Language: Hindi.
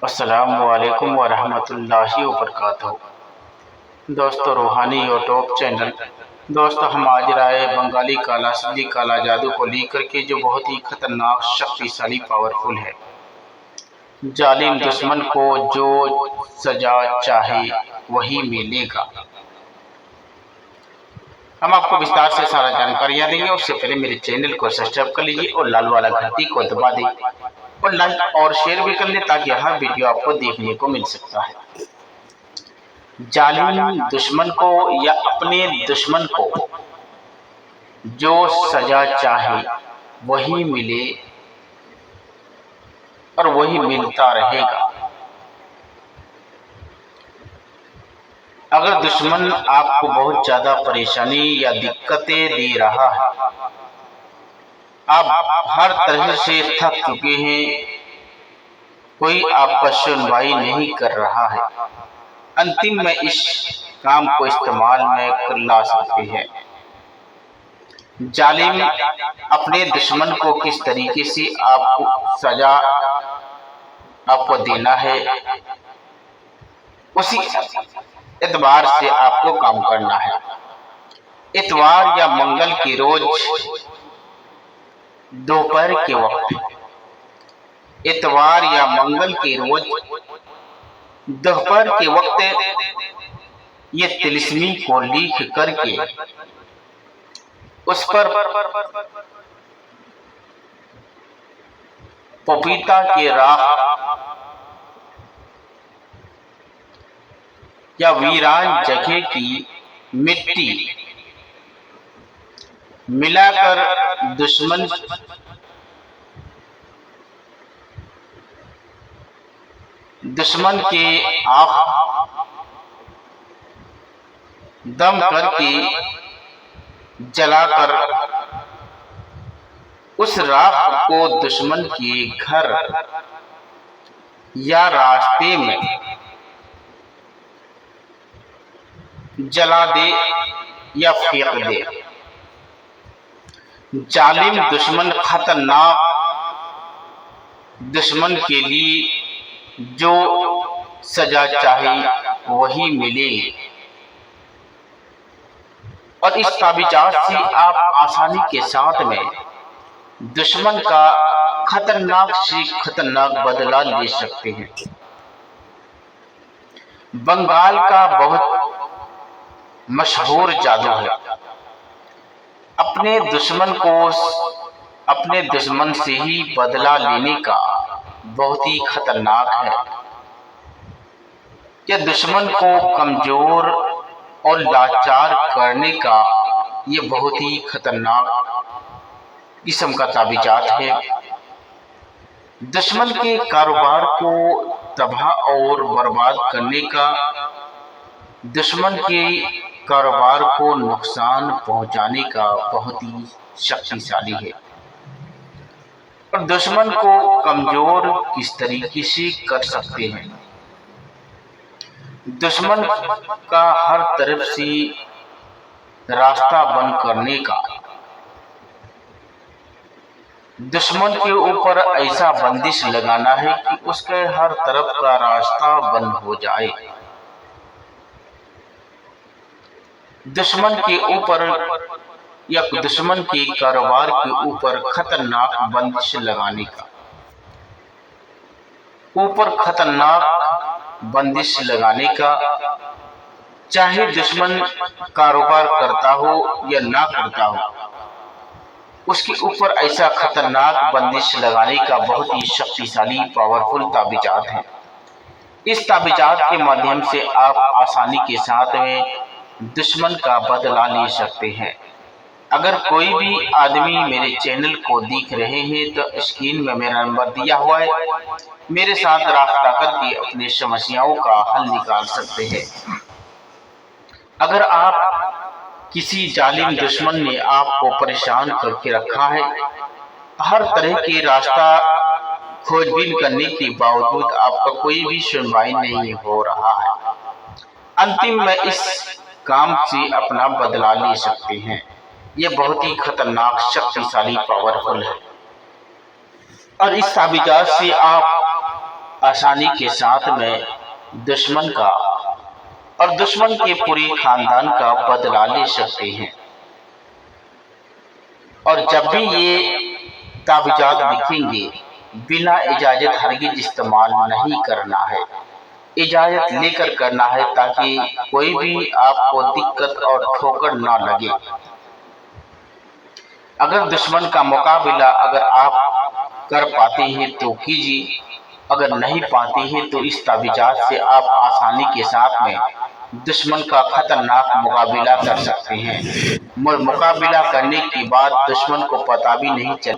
अस्सलामुअलैकुम वरहमतुल्लाहि वबरकातुहू। दोस्तों, रूहानी यूट्यूब चैनल। दोस्तों, हम आज राय बंगाली काला सिंधी काला जादू को लेकर के जो बहुत ही खतरनाक शक्तिशाली पावरफुल है। जालिम दुश्मन को जो सजा चाहे वही मिलेगा। हम आपको विस्तार से सारा जानकारियां देंगे। उससे पहले मेरे चैनल को सब्सक्राइब कर लीजिए और लाल वाला घंटी को दबा दें और लाइक और शेयर भी कर लें ताकि हर वीडियो आपको देखने को मिल सकता है। जालिम दुश्मन को या अपने दुश्मन को जो सजा चाहे वही मिले और वही मिलता रहेगा। अगर दुश्मन आपको बहुत ज्यादा परेशानी या दिक्कतें दे रहा है, आप हर तरह से थक चुके हैं, कोई आपका सुनवाई नहीं कर रहा है, अंतिम में इस काम को इस्तेमाल में ला सकते हैं। जालिम अपने दुश्मन को किस तरीके से आपको सजा आपको देना है, उसी इतवार से आपको काम करना है। इतवार या मंगल के रोज दोपहर के वक्त, इतवार या मंगल के रोज दोपहर के वक्त ये तिलिस्मी को लिख करके उस पर पपीता के राख या वीरान जगह की मिट्टी मिलाकर दुश्मन के आँख दम करके जलाकर उस राख को दुश्मन के घर या रास्ते में जला दे या फेंक दे। जालिम दुश्मन खतरनाक दुश्मन के लिए जो सजा चाहे वही मिले और इस ताबीजात से आप आसानी के साथ में दुश्मन का खतरनाक से खतरनाक बदला ले सकते हैं। बंगाल का बहुत मशहूर जादू है। अपने दुश्मन से ही बदला लेने का बहुत ही खतरनाक है। यह दुश्मन को कमजोर और लाचार करने का ये बहुत ही खतरनाक किस्म का ताबीजात है। दुश्मन के कारोबार को तबाह और बर्बाद करने का, दुश्मन के कारोबार को नुकसान पहुंचाने का बहुत ही शक्तिशाली है। और दुश्मन को कमजोर किस तरीके से कर सकते हैं, दुश्मन का हर तरफ से रास्ता बंद करने का, दुश्मन के ऊपर ऐसा बंदिश लगाना है कि उसके हर तरफ का रास्ता बंद हो जाए। दुश्मन के ऊपर या दुश्मन के कारोबार के ऊपर खतरनाक बंदिश लगाने का, ऊपर खतरनाक बंदिश लगाने का, चाहे दुश्मन कारोबार करता हो या ना करता हो, उसके ऊपर ऐसा खतरनाक बंदिश लगाने का बहुत ही शक्तिशाली पावरफुल ताबीजात है। इस ताबीजात के माध्यम से आप आसानी के साथ में दुश्मन का बदला ले सकते हैं। अगर कोई भी आदमी मेरे चैनल को देख रहे हैं तो स्क्रीन में मेरा नंबर दिया हुआ है, मेरे साथ राब्ता करके अपनी समस्याओं का हल निकाल सकते हैं। अगर आप किसी जालिम दुश्मन ने आपको परेशान करके रखा है, हर तरह के रास्ता खोजबीन करने के बावजूद आपका कोई भी सुनवाई नहीं हो रहा है, अंतिम में इस काम से अपना बदला ले सकते हैं। ये बहुत ही खतरनाक शक्तिशाली पावरफुल है और इस ताबीजात से आप आसानी के साथ में दुश्मन का और दुश्मन के पूरे खानदान का बदला ले सकते हैं। और जब भी ये ताबीजात लिखेंगे, बिना इजाजत हरगिज इस्तेमाल नहीं करना है, इजाजत लेकर करना है, ताकि कोई भी आपको दिक्कत और ठोकर ना लगे। अगर दुश्मन का मुकाबला अगर आप कर पाते हैं तो कीजिए, अगर नहीं पाते हैं तो इस ताबीजात से आप आसानी के साथ में दुश्मन का खतरनाक मुकाबला कर सकते हैं। मुकाबला करने के बाद दुश्मन को पता भी नहीं चल